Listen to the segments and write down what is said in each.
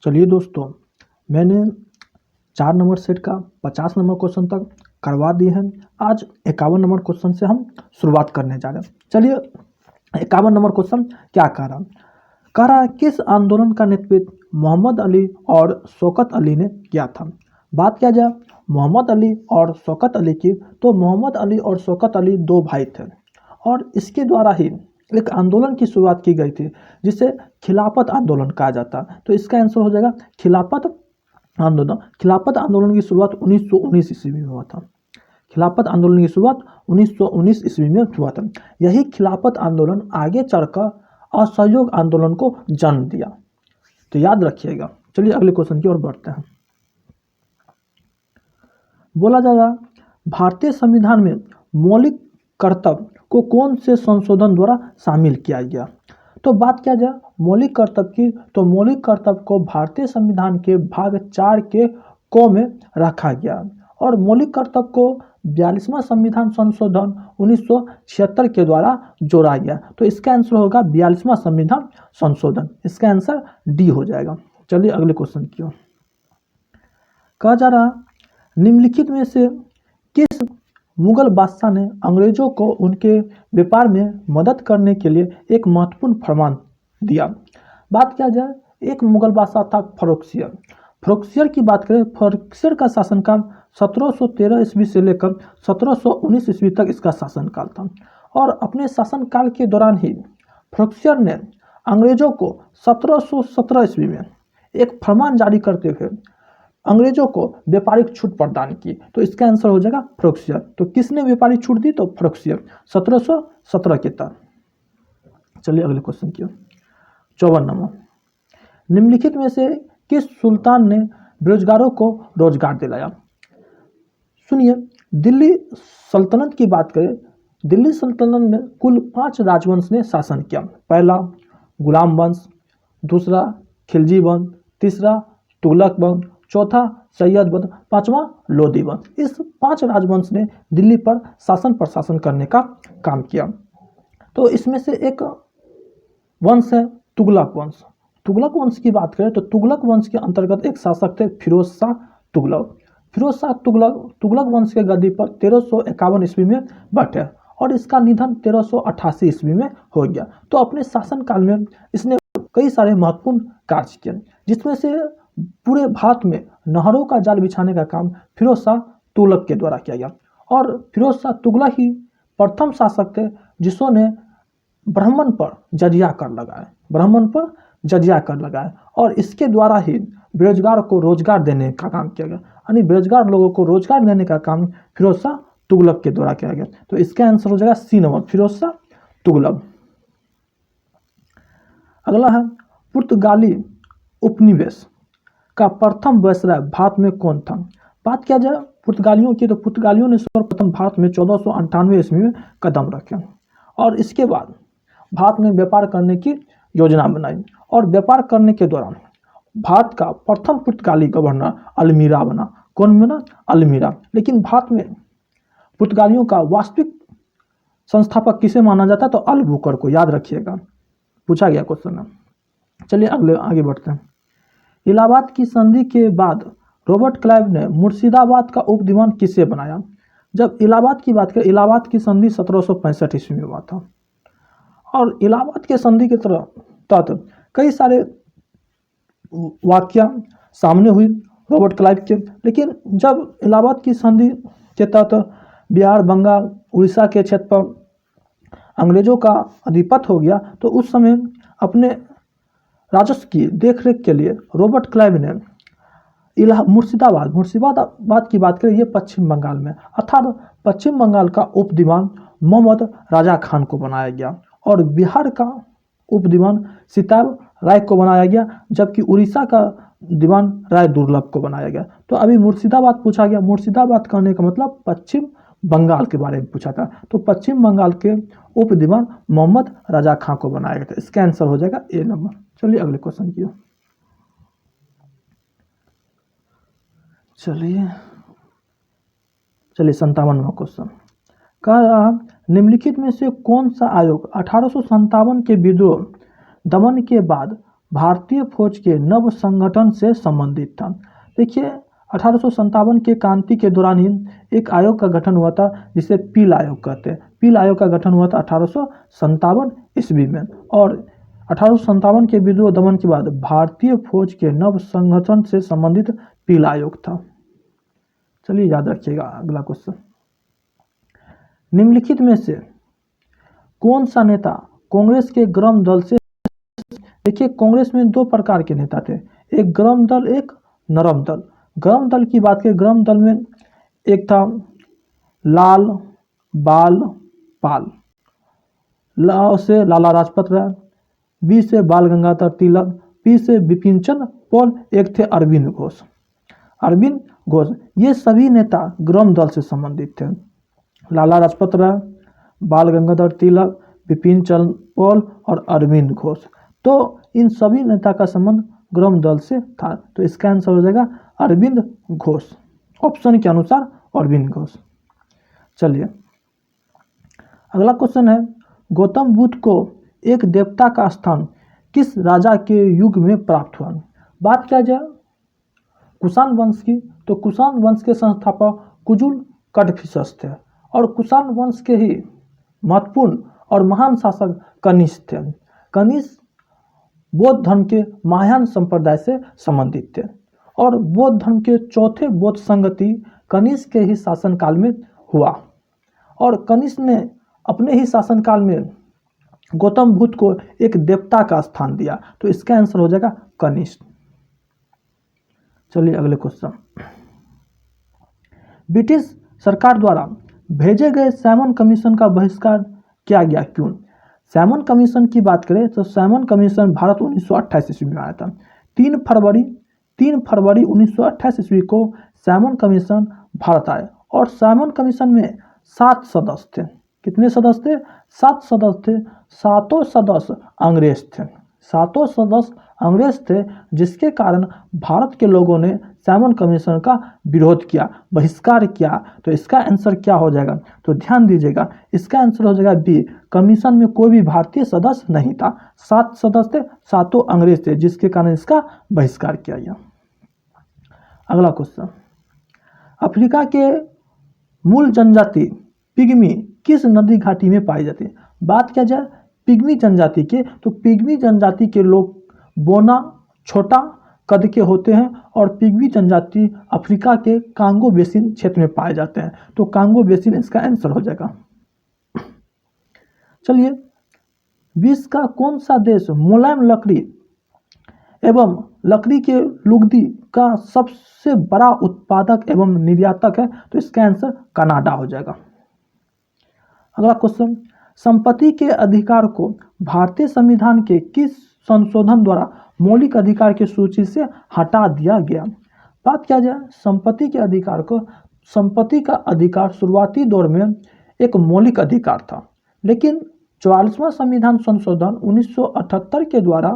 चलिए दोस्तों, मैंने 4 नंबर सेट का 50 नंबर क्वेश्चन तक करवा दिए हैं। आज 51 नंबर क्वेश्चन से हम शुरुआत करने जा रहे हैं। चलिए 51 नंबर क्वेश्चन क्या कह रहा है किस आंदोलन का नेतृत्व मोहम्मद अली और शौकत अली ने किया था। बात किया जाए मोहम्मद अली और शौकत अली की, तो मोहम्मद अली और शौकत अली दो भाई थे और इसके द्वारा ही एक आंदोलन की शुरुआत की गई थी जिसे खिलाफत आंदोलन कहा जाता। तो इसका आंसर हो जाएगा खिलाफत आंदोलन। खिलाफत आंदोलन की शुरुआत 1919 ईस्वी में हुआ था। खिलाफत आंदोलन की शुरुआत 1919 ईस्वी में हुआ था। यही खिलाफत आंदोलन आगे चलकर असहयोग आंदोलन को जन्म दिया, तो याद रखिएगा। चलिए अगले क्वेश्चन की ओर बढ़ते हैं। बोला जा रहा भारतीय संविधान में मौलिक कर्तव्य को कौन से संशोधन द्वारा शामिल किया गया। तो बात किया जाए मौलिक कर्तव्य की, तो मौलिक कर्तव्य को भारतीय संविधान के भाग 4 के क में रखा गया और मौलिक कर्तव्य को 42वां संविधान संशोधन 1976 के द्वारा जोड़ा गया। तो इसका आंसर होगा 42वां संविधान संशोधन। इसका आंसर डी हो जाएगा। चलिए अगले क्वेश्चन की ओर। कहा जा रहा निम्नलिखित में से किस मुगल बादशाह ने अंग्रेजों को उनके व्यापार में मदद करने के लिए एक महत्वपूर्ण फरमान दिया। बात किया जाए एक मुगल बादशाह था फर्रुखसियर। फर्रुखसियर की बात करें, फर्रुखसियर का शासनकाल 1713 ईस्वी से लेकर 1719 ईस्वी तक इसका शासनकाल था और अपने शासनकाल के दौरान ही फर्रुखसियर ने अंग्रेजों को 1717 ईस्वी में एक फरमान जारी करते हुए अंग्रेजों को व्यापारिक छूट प्रदान की। तो इसका आंसर हो जाएगा फर्रुखसियर। तो किसने व्यापारिक छूट दी? तो फर्रुखसियर 1717 के तहत। चलिए अगले क्वेश्चन की ओर। 54 नंबर, निम्नलिखित में से किस सुल्तान ने बेरोजगारों को रोजगार दिलाया। सुनिए, दिल्ली सल्तनत की बात करें, दिल्ली सल्तनत में कुल 5 राजवंश ने शासन किया। पहला गुलाम वंश, दूसरा खिलजी वंश, तीसरा तुगलक वंश, चौथा सैयद वंश, पांचवा लोधी वंश। इस 5 राजवंश ने दिल्ली पर शासन प्रशासन करने का काम किया। तो इसमें से एक वंश है तुगलक वंश। तुगलक वंश की बात करें तो तुगलक वंश के अंतर्गत एक शासक थे फिरोज शाह तुगलक। फिरोज शाह तुगलक वंश के गद्दी पर 1351 ईस्वी में बैठे और इसका निधन 1388 ईस्वी में हो गया। तो अपने शासनकाल में इसने कई सारे महत्वपूर्ण कार्य किए, जिसमें से पूरे भारत में नहरों का जाल बिछाने का काम फिरोज शाह तुगलक के द्वारा किया गया और फिरोज शाह तुगलक ही प्रथम शासक थे जिन्होंने ब्राह्मण पर जजिया कर लगाए, ब्राह्मण पर जजिया कर लगाए और इसके द्वारा ही बेरोजगार को रोजगार देने का काम किया गया। यानी बेरोजगार लोगों को रोजगार देने का काम फिरोज शाह तुगलक के द्वारा किया गया। तो इसका आंसर हो जाएगा सी नंबर, फिरोज शाह तुगलक। अगला है पुर्तगाली उपनिवेश का प्रथम वायसराय भारत में कौन था। बात किया जाए पुर्तगालियों की, तो पुर्तगालियों ने सर्वप्रथम भारत में 1498 ईस्वी में कदम रखे और इसके बाद भारत में व्यापार करने की योजना बनाई और व्यापार करने के दौरान भारत का प्रथम पुर्तगाली गवर्नर अल्मीरा बना। कौन बना? अल्मीरा। लेकिन भारत में पुर्तगालियों का वास्तविक संस्थापक किसे माना जाता है? तो अल्बुकर को। याद रखिएगा, पूछा गया क्वेश्चन है। चलिए आगे बढ़ते हैं। इलाहाबाद की संधि के बाद रॉबर्ट क्लाइव ने मुर्शिदाबाद का उप दीवान किसे बनाया। जब इलाहाबाद की बात करें, इलाहाबाद की संधि 1765 ईस्वी में हुआ था और इलाहाबाद के संधि के तहत कई सारे वाकया सामने हुई रॉबर्ट क्लाइव के। लेकिन जब इलाहाबाद की संधि के तहत बिहार, बंगाल, उड़ीसा के क्षेत्र पर अंग्रेजों का आधिपत्य हो गया, तो उस समय अपने राजस्व की देखरेख के लिए रॉबर्ट क्लाइव ने मुर्शिदाबाद की बात करें, ये पश्चिम बंगाल में, अर्थात पश्चिम बंगाल का उप दीवान मोहम्मद राजा खान को बनाया गया और बिहार का उप दीवान सिताब राय को बनाया गया, जबकि उड़ीसा का दीवान राय दुर्लभ को बनाया गया। तो अभी मुर्शिदाबाद पूछा गया, मुर्शिदाबाद कहने का मतलब पश्चिम बंगाल के बारे में पूछा था। तो पश्चिम बंगाल के उप दीवान मोहम्मद राजा खान को बनाया गया था। इसका आंसर हो जाएगा ए नंबर। चलिए अगले क्वेश्चन की। चलिए 57वां क्वेश्चन। कह रहा निम्नलिखित में से कौन सा आयोग 1857 के विद्रोह दमन के बाद भारतीय फौज के नव संगठन से संबंधित था। देखिए 1857 के क्रांति के दौरान ही एक आयोग का गठन हुआ था जिसे पील आयोग कहते हैं। पील आयोग का गठन हुआ था 1857 ईस्वी में और 1857 के विद्रोह दमन के बाद भारतीय फौज के नव संगठन से संबंधित पील आयोग था। चलिए याद रखिएगा। अगला क्वेश्चन, निम्नलिखित में से कौन सा नेता कांग्रेस के ग्राम दल से, देखिए कांग्रेस में दो प्रकार के नेता थे, एक ग्राम दल एक नरम दल। ग्राम दल की बात करें, ग्राम दल में एक था लाल बाल पाल, ला से लाला लाजपत राय, बी से बाल गंगाधर तिलक, पी से बिपिन चंद्र पॉल, एक थे अरविंद घोष। अरविंद घोष ये सभी नेता ग्राम दल से संबंधित थे। लाला लाजपत राय, बाल गंगाधर तिलक, बिपिन चंद्र पॉल और अरविंद घोष, तो इन सभी नेता का संबंध ग्राम दल से था। तो इसका आंसर हो जाएगा अरविंद घोष, ऑप्शन के अनुसार अरविंद घोष। चलिए अगला क्वेश्चन है, गौतम बुद्ध को एक देवता का स्थान किस राजा के युग में प्राप्त हुआ? बात किया जाए कुषाण वंश की, तो कुषाण वंश के संस्थापक कुजुल कड़फिसस थे और कुषाण वंश के ही महत्वपूर्ण और महान शासक कनिष्क थे। कनिष्क बौद्ध धर्म के महायान संप्रदाय से संबंधित थे और बौद्ध धर्म के चौथे बौद्ध संगति कनिष्क के ही शासनकाल में हुआ और कनिष्क ने अपने ही शासनकाल में गौतम बुद्ध को एक देवता का स्थान दिया। तो इसका आंसर हो जाएगा कनिष्क। चलिए अगले क्वेश्चन, ब्रिटिश सरकार द्वारा भेजे गए साइमन कमीशन का बहिष्कार किया गया क्यों? साइमन कमीशन की बात करें तो साइमन कमीशन भारत 1928 ईस्वी में आया था। 3 फरवरी 1928 ईस्वी को साइमन कमीशन भारत आए और साइमन कमीशन में 7 सदस्य थे। कितने सदस्य थे? 7 सदस्य थे। 7 सदस्य अंग्रेज थे। 7 सदस्य अंग्रेज थे, जिसके कारण भारत के लोगों ने साइमन कमीशन का विरोध किया, बहिष्कार किया। तो इसका आंसर क्या हो जाएगा? तो ध्यान दीजिएगा, इसका आंसर हो जाएगा बी। कमीशन में कोई भी भारतीय सदस्य नहीं था। 7 सदस्य थे, 7 अंग्रेज थे, जिसके कारण इसका बहिष्कार किया गया। अगला क्वेश्चन, अफ्रीका के मूल जनजाति पिग्मी किस नदी घाटी में पाई जाती है? बात किया जाए पिग्मी जनजाति के, तो पिग्मी जनजाति के लोग बोना छोटा कद के होते हैं और पिग्मी जनजाति अफ्रीका के कांगो बेसिन क्षेत्र में पाए जाते हैं। तो कांगो बेसिन इसका आंसर हो जाएगा। चलिए, विश्व का कौन सा देश मुलायम लकड़ी एवं लकड़ी के लुगदी का सबसे बड़ा उत्पादक एवं निर्यातक है? तो इसका आंसर कनाडा हो जाएगा। अगला क्वेश्चन, संपत्ति के अधिकार को भारतीय संविधान के किस संशोधन द्वारा मौलिक अधिकार की सूची से हटा दिया गया? बात किया जाए संपत्ति के अधिकार को, संपत्ति का अधिकार शुरुआती दौर में एक मौलिक अधिकार था, लेकिन 44वां संविधान संशोधन 1978 के द्वारा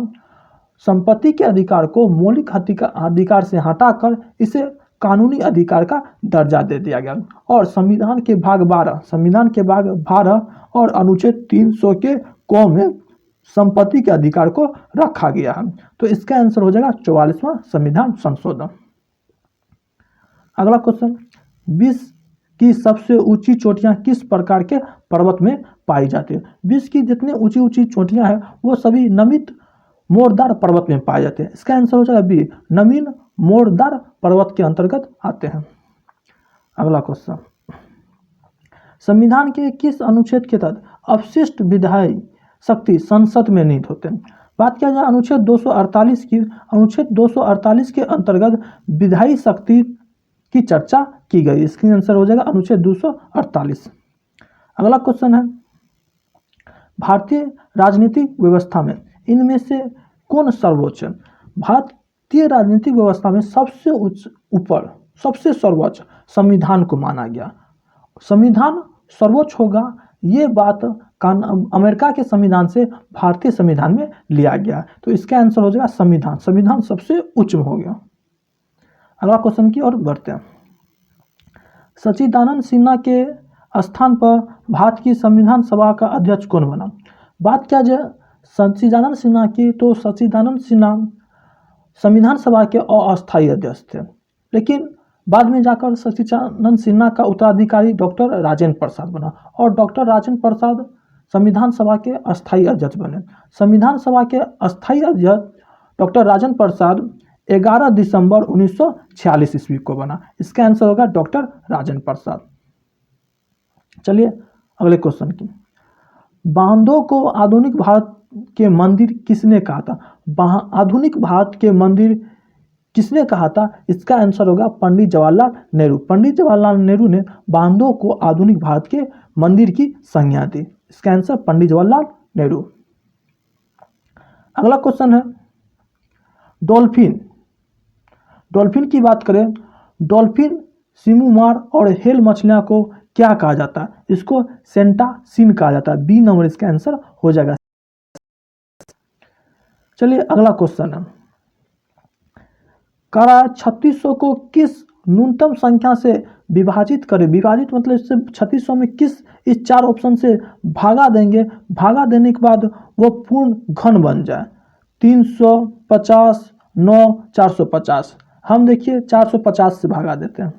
संपत्ति के अधिकार को मौलिक अधिकार से हटाकर इसे कानूनी अधिकार का दर्जा दे दिया गया और संविधान के भाग 12 और अनुच्छेद 300 के क में संपत्ति के अधिकार को रखा गया है। तो इसका आंसर हो जाएगा 44वां संविधान संशोधन। अगला क्वेश्चन, विश्व की सबसे ऊंची चोटियां किस प्रकार के पर्वत में पाई जाती है? विश्व की जितनी ऊंची ऊंची चोटियां हैं वो सभी नमित मोरदार पर्वत में पाए जाते हैं। इसका आंसर हो जाएगा बी, नमीन मोरदार पर्वत के अंतर्गत आते हैं। अगला क्वेश्चन, संविधान के किस अनुच्छेद के तहत अपशिष्ट विधायी शक्ति संसद में निहित होते हैं? बात किया जाए अनुच्छेद 248 की, अनुच्छेद 248 के अंतर्गत विधायी शक्ति की चर्चा की गई। इसका आंसर हो जाएगा अनुच्छेद 248। अगला क्वेश्चन है, भारतीय राजनीतिक व्यवस्था में इनमें से कौन सर्वोच्च है? भारतीय राजनीतिक व्यवस्था में सबसे ऊपर सबसे सर्वोच्च संविधान को माना गया। संविधान सर्वोच्च होगा, ये बात अमेरिका के संविधान से भारतीय संविधान में लिया गया। तो इसका आंसर हो जाएगा संविधान। संविधान सबसे उच्च में हो गया। अगला क्वेश्चन की ओर बढ़ते हैं, सच्चिदानंद सिन्हा के स्थान पर भारत की संविधान सभा का अध्यक्ष कौन बना? बात किया जाए सच्चिदानंद सिन्हा की, तो सच्चिदानंद सिन्हा संविधान सभा के अस्थायी अध्यक्ष थे, लेकिन बाद में जाकर सच्चिदानंद सिन्हा का उत्तराधिकारी डॉक्टर राजेंद्र प्रसाद बना और डॉक्टर राजेंद्र प्रसाद संविधान सभा के अस्थायी अध्यक्ष बने। संविधान सभा के अस्थायी अध्यक्ष डॉक्टर राजेंद्र प्रसाद 11 दिसंबर 1946 ईस्वी को बना। इसका आंसर होगा डॉक्टर राजेंद्र प्रसाद। चलिए अगले क्वेश्चन की, बांधों को आधुनिक भारत के मंदिर किसने कहा था? आधुनिक भारत के मंदिर किसने कहा था? इसका आंसर होगा पंडित जवाहरलाल नेहरू। पंडित जवाहरलाल नेहरू ने बांधों को आधुनिक भारत के मंदिर की संज्ञा दी। इसका आंसर पंडित जवाहरलाल नेहरू। अगला क्वेश्चन है डॉल्फिन। डॉल्फिन की बात करें, डॉल्फिन, सिमुमार और हेल मछलियां को क्या कहा जाता है? इसको सेंटासिन कहा जाता है। बी नंबर इसका आंसर हो जाएगा। चलिए अगला क्वेश्चन है, कारा 3600 को किस न्यूनतम संख्या से विभाजित करें? विभाजित मतलब इससे 3600 में किस इस 4 ऑप्शन से भागा देंगे, भागा देने के बाद वो पूर्ण घन बन जाए। 350, 9, 450। हम देखिए 450 से भागा देते हैं।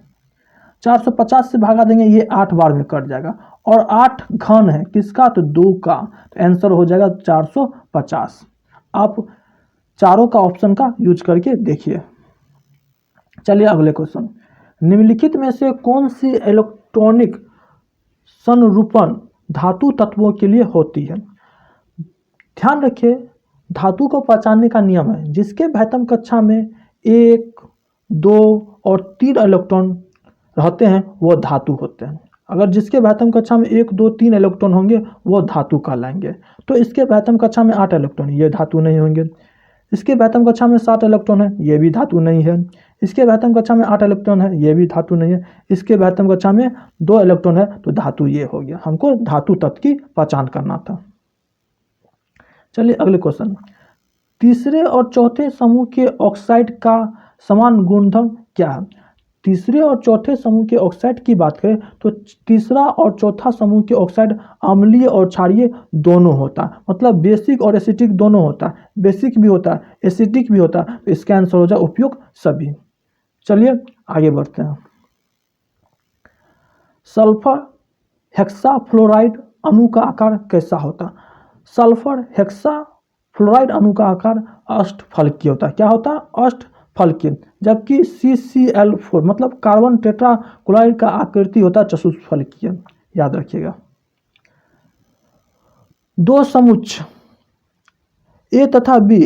450 से भागा देंगे, ये 8 बार में कट जाएगा और 8 घन है किसका? तो 2 का। तो आंसर हो जाएगा 450। आप चारों का ऑप्शन का यूज करके देखिए। चलिए अगले क्वेश्चन, निम्नलिखित में से कौन सी इलेक्ट्रॉनिक संरूपण धातु तत्वों के लिए होती है? ध्यान रखिए, धातु को पहचानने का नियम है, जिसके भैतम कक्षा में 1, 2 और 3 इलेक्ट्रॉन रहते हैं वो धातु होते हैं। अगर जिसके भैतम कक्षा में 1, 2, 3 इलेक्ट्रॉन होंगे वो धातु कहलाएंगे। तो इसके भैतम कक्षा में 8 इलेक्ट्रॉन, ये धातु नहीं होंगे। इसके भैतम कक्षा में 7 इलेक्ट्रॉन है, ये भी धातु नहीं है। इसके भैतम कक्षा में 8 इलेक्ट्रॉन है, ये भी धातु नहीं है। इसके भैतम कक्षा में 2 इलेक्ट्रॉन है, तो धातु ये हो गया। हमको धातु तत्व की पहचान करना था। चलिए अगले क्वेश्चन, तीसरे और चौथे समूह के ऑक्साइड का समान गुणधर्म क्या है? तीसरे और चौथे समूह के ऑक्साइड की बात करें तो तीसरा और चौथा समूह के ऑक्साइड अम्लीय और क्षारीय दोनों होता है, मतलब बेसिक और एसिटिक दोनों होता है। बेसिक भी होता है, एसिटिक भी होता है। तो इसका आंसर हो जाए उपयुक्त सभी। चलिए आगे बढ़ते हैं, सल्फर हेक्साफ्लोराइड अणु का आकार कैसा होता है? सल्फर हेक्साफ्लोराइड अणु का आकार अष्टफलकीय होता है। क्या होता है? अष्टफलकीय। जबकि CCl4 मतलब कार्बन टेट्राक्लोराइड का आकृति होता है चतुष्फलकीय। याद रखिएगा। 2 समुच्च A तथा B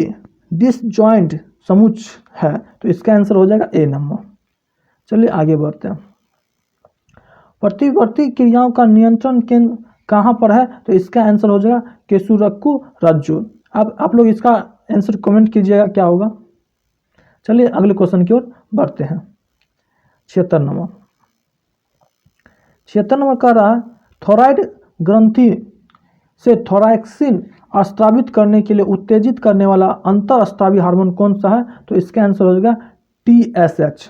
डिसजॉइंट समुच्च है, तो इसका आंसर हो जाएगा A नंबर। चलिए आगे बढ़ते हैं, प्रतिवर्ती क्रियाओं का नियंत्रण केंद्र कहाँ पर है? तो इसका आंसर हो जाएगा केशुरक्कू रज्जु। अब आप लोग इसका आंसर कमेंट कीजिएगा क्या होगा। चलिए अगले क्वेश्चन की ओर बढ़ते हैं, 76 नंबर। 76 नंबर कह रहा है, थोराइड ग्रंथि से थोरैक्सिन स्रावित करने के लिए उत्तेजित करने वाला अंतर स्रावी हार्मोन कौन सा है? तो इसका आंसर हो जाएगा TSH।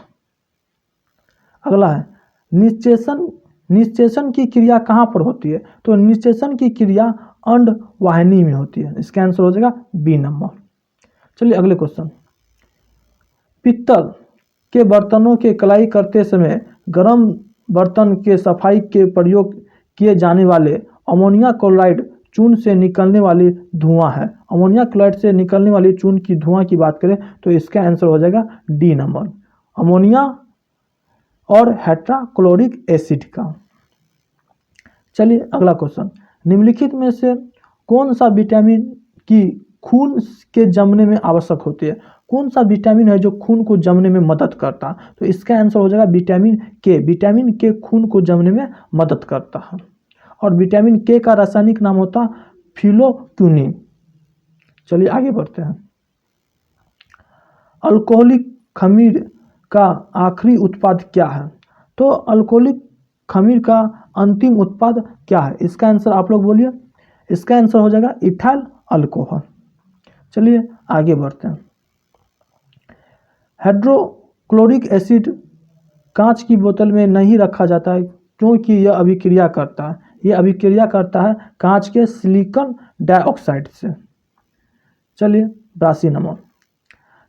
अगला है, निश्चेषण की क्रिया कहाँ पर होती है? तो निश्चेषण की क्रिया अंडवाहिनी में होती है। इसका आंसर हो जाएगा B नंबर। चलिए अगले क्वेश्चन, पित्तल के बर्तनों के कलाई करते समय गर्म बर्तन के सफाई के प्रयोग किए जाने वाले अमोनिया क्लोराइड चून से निकलने वाली धुआं है। अमोनिया क्लोराइड से निकलने वाली चून की धुआं की बात करें तो इसका आंसर हो जाएगा D नंबर, अमोनिया और हेट्राक्लोरिक एसिड का। चलिए अगला क्वेश्चन, निम्नलिखित में से कौन सा विटामिन की खून के जमने में आवश्यक होती है? कौन सा विटामिन है जो खून को जमने में मदद करता है? तो इसका आंसर हो जाएगा विटामिन के। विटामिन के खून को जमने में मदद करता है और विटामिन के का रासायनिक नाम होता है फिलोक्विनिन। चलिए आगे बढ़ते हैं, अल्कोहलिक खमीर का आखिरी उत्पाद क्या है? तो अल्कोहलिक खमीर का अंतिम उत्पाद क्या है? इसका आंसर आप लोग बोलिए। इसका आंसर हो जाएगा इथाइल अल्कोहल। चलिए आगे बढ़ते हैं, हाइड्रोक्लोरिक एसिड कांच की बोतल में नहीं रखा जाता है क्योंकि यह अभिक्रिया करता है। यह अभिक्रिया करता है कांच के सिलिकॉन डाइऑक्साइड से। चलिए 82 नंबर,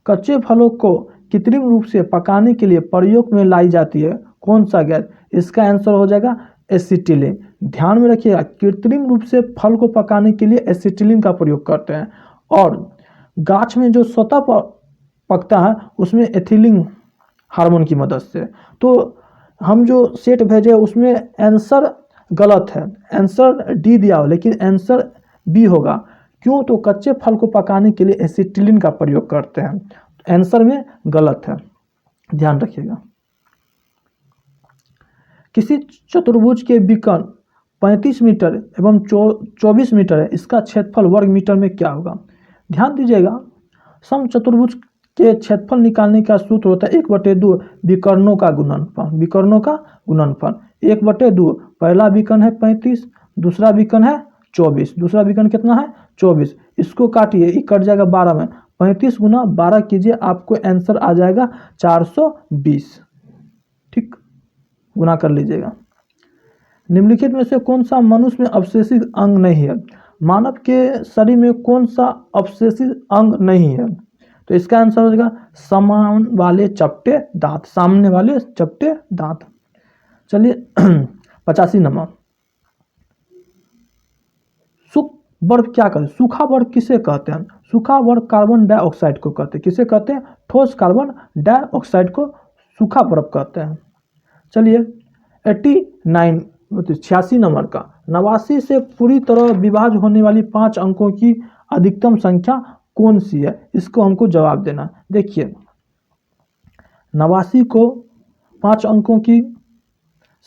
कच्चे फलों को कृत्रिम रूप से पकाने के लिए प्रयोग में लाई जाती है कौन सा गैस? इसका आंसर हो जाएगा एसिटिलीन। ध्यान में रखिएगा, कृत्रिम रूप से फल को पकाने के लिए एसिटिलीन का प्रयोग करते हैं, और गाछ में जो स्वतः पकता है उसमें एथिलीन हार्मोन की मदद से। तो हम जो सेट भेजे उसमें आंसर गलत है, आंसर डी दिया हो, लेकिन आंसर बी होगा। क्यों? तो कच्चे फल को पकाने के लिए एसिटिलीन का प्रयोग करते हैं, आंसर में गलत है, ध्यान रखिएगा। किसी चतुर्भुज के विकर्ण 35 मीटर एवं 24 मीटर है, इसका क्षेत्रफल वर्ग मीटर में क्या होगा? ध्यान दीजिएगा, समचतुर्भुज के क्षेत्रफल निकालने का सूत्र होता है 1/2 विकर्णों का गुणनफल। विकर्णों का गुणनफल 1/2, पहला विकर्ण है 35, दूसरा विकर्ण है 24, दूसरा विकर्ण कितना है 24, इसको काटिए, ये कट जाएगा 12 में, 35 गुना 12 कीजिए, आपको आंसर आ जाएगा 420। ठीक, गुना कर लीजिएगा। निम्नलिखित में से कौन सा मनुष्य में अवशेषित अंग नहीं है? मानव के शरीर में कौन सा अवशेषित अंग नहीं है? तो इसका आंसर हो जाएगा सामने वाले चपटे दांत, सामने वाले चपटे दांत। चलिए 85 नंबर, सूख बर्फ क्या कहते हैं? सूखा बर्फ किसे कहते हैं? सूखा बर्फ कार्बन डाइऑक्साइड को कहते हैं। किसे कहते हैं? ठोस कार्बन डाइऑक्साइड को सूखा बर्फ कहते हैं। चलिए 86 नंबर का, 89 से पूरी तरह विभाज्य होने वाली 5 अंकों की अधिकतम संख्या कौन सी है? इसको हमको जवाब देना। देखिए 89 को 5 अंकों की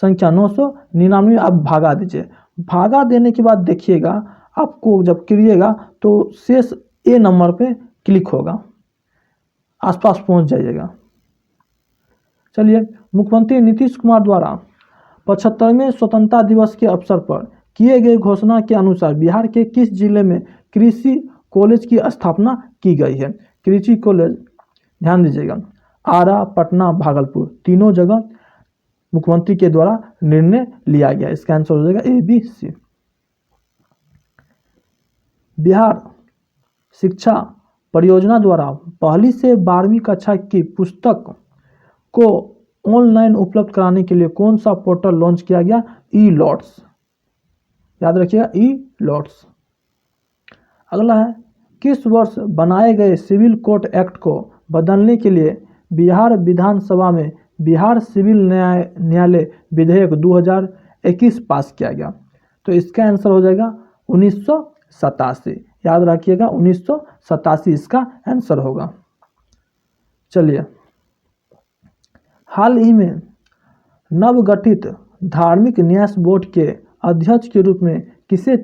संख्या 999 आप भागा दीजिए। भागा देने के बाद देखिएगा, आपको जब करिएगा तो शेष ए नंबर पे क्लिक होगा, आसपास पहुंच जाइएगा। चलिए, मुख्यमंत्री नीतीश कुमार द्वारा 75वें स्वतंत्रता दिवस के अवसर पर किए गए घोषणा के अनुसार बिहार के किस जिले में कृषि कॉलेज की स्थापना की गई है? कृषि कॉलेज, ध्यान दीजिएगा, आरा, पटना, भागलपुर, तीनों जगह मुख्यमंत्री के द्वारा निर्णय लिया गया। इसका आंसर हो जाएगा ए, बी, सी। बिहार शिक्षा परियोजना द्वारा 1ली से 12वीं कक्षा की पुस्तक को ऑनलाइन उपलब्ध कराने के लिए कौन सा पोर्टल लॉन्च किया गया? ई लॉट्स, याद रखिएगा, ई लॉट्स। अगला है, किस वर्ष बनाए गए सिविल कोड एक्ट को बदलने के लिए बिहार विधानसभा में बिहार सिविल न्यायालय विधेयक 2021 पास किया गया? तो इसका आंसर हो जाएगा 1987, याद रखिएगा 1987 इसका आंसर होगा। चलिए, हाल ही में नवगठित धार्मिक न्यास बोर्ड के अध्यक्ष के रूप में किसे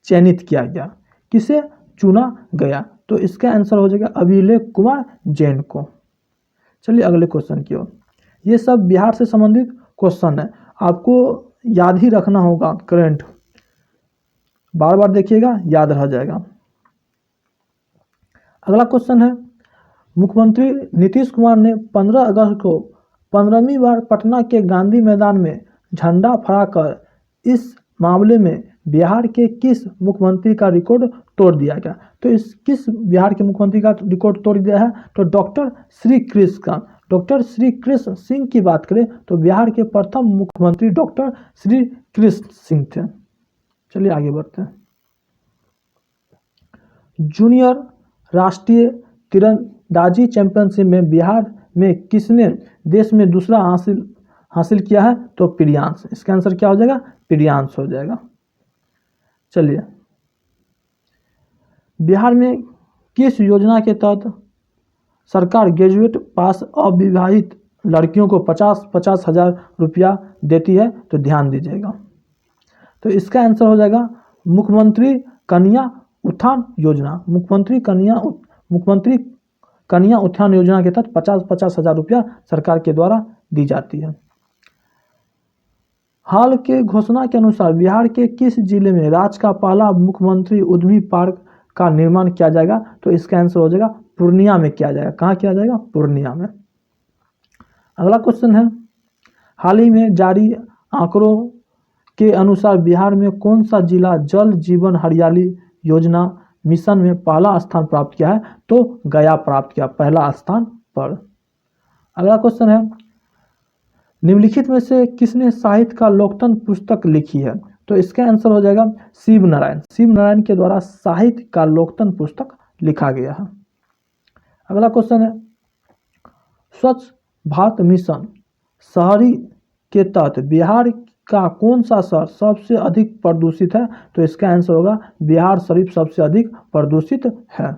चयनित किया गया? किसे चुना गया? तो इसका आंसर हो जाएगा अभिलेख कुमार जैन को। चलिए अगले क्वेश्चन की ओर। ये सब बिहार से संबंधित क्वेश्चन है, आपको याद ही रखना होगा, करंट बार बार देखिएगा, याद रह जाएगा। अगला क्वेश्चन है, मुख्यमंत्री नीतीश कुमार ने 15 अगस्त को 15वीं बार पटना के गांधी मैदान में झंडा फहराकर इस मामले में बिहार के किस मुख्यमंत्री का रिकॉर्ड तोड़ दिया गया? तो इस किस बिहार के मुख्यमंत्री का रिकॉर्ड तोड़ दिया है? तो डॉक्टर श्री कृष्ण का। डॉक्टर श्री कृष्ण सिंह की बात करें तो बिहार के प्रथम मुख्यमंत्री डॉक्टर श्री कृष्ण सिंह थे। चलिए आगे बढ़ते हैं। जूनियर राष्ट्रीय तीरंदाजी चैंपियनशिप में बिहार में किसने देश में दूसरा हासिल किया है? तो प्रियांश। इसका आंसर क्या हो जाएगा? प्रियांश हो जाएगा। चलिए, बिहार में किस योजना के तहत सरकार ग्रेजुएट पास अविवाहित लड़कियों को 50-50 हजार रुपया देती है? तो ध्यान दीजिएगा, तो इसका आंसर हो जाएगा मुख्यमंत्री कन्या उत्थान योजना। मुख्यमंत्री कन्या उत्थान योजना के तहत 50-50 हजार रुपया सरकार के द्वारा दी जाती है। हाल के घोषणा के अनुसार बिहार के किस जिले में राज्य का पहला मुख्यमंत्री उद्यमी पार्क का निर्माण किया जाएगा? तो इसका आंसर हो जाएगा पूर्णिया में किया जाएगा। कहाँ किया जाएगा? पूर्णिया में। अगला क्वेश्चन है, हाल ही में जारी आंकड़ों के अनुसार बिहार में कौन सा जिला जल जीवन हरियाली योजना मिशन में पहला स्थान प्राप्त किया है, तो गया प्राप्त किया पहला स्थान पर। अगला क्वेश्चन है, निम्नलिखित में से किसने साहित्य का लोकतंत्र पुस्तक लिखी है? तो इसका आंसर हो जाएगा शिव नारायण। शिव नारायण के द्वारा साहित्य का लोकतंत्र पुस्तक लिखा गया है। अगला क्वेश्चन है, स्वच्छ भारत मिशन शहरी के तहत बिहार का कौन सा शहर सबसे अधिक प्रदूषित है? तो इसका आंसर होगा बिहार शरीफ सबसे अधिक प्रदूषित है।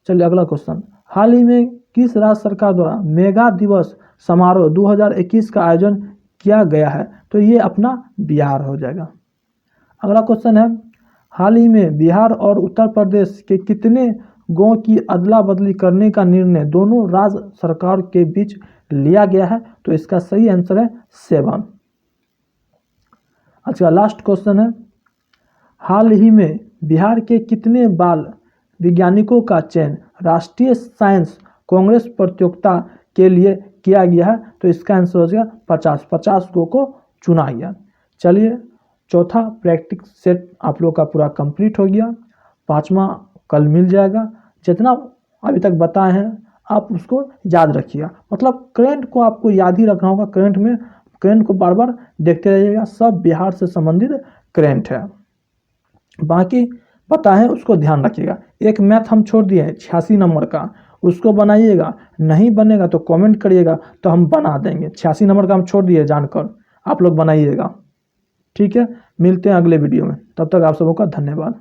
चलिए अगला क्वेश्चन, हाल ही में किस राज्य सरकार द्वारा मेगा दिवस समारोह 2021 का आयोजन किया गया है? तो ये अपना बिहार हो जाएगा। अगला क्वेश्चन है, हाल ही में बिहार और उत्तर प्रदेश के कितने गांव की अदला बदली करने का निर्णय दोनों राज्य सरकार के बीच लिया गया है? तो इसका सही आंसर है 7। अच्छा लास्ट क्वेश्चन है, हाल ही में बिहार के कितने बाल वैज्ञानिकों का चयन राष्ट्रीय साइंस कांग्रेस प्रतियोगिता के लिए किया गया है? तो इसका आंसर हो जाएगा 50 को चुना गया। चलिए चौथा प्रैक्टिस सेट आप लोग का पूरा कंप्लीट हो गया, 5वां कल मिल जाएगा। जितना अभी तक बताए हैं आप उसको याद रखिएगा, मतलब करंट को आपको याद ही रखना होगा। करंट को बार बार देखते रहिएगा, सब बिहार से संबंधित करंट है। बाकी बताएं उसको ध्यान रखिएगा। एक मैथ हम छोड़ दिए हैं 86 नंबर का, उसको बनाइएगा, नहीं बनेगा तो कमेंट करिएगा तो हम बना देंगे। 86 नंबर का हम छोड़ दिए जानकर, आप लोग बनाइएगा। ठीक है, मिलते हैं अगले वीडियो में, तब तक आप सबों का धन्यवाद।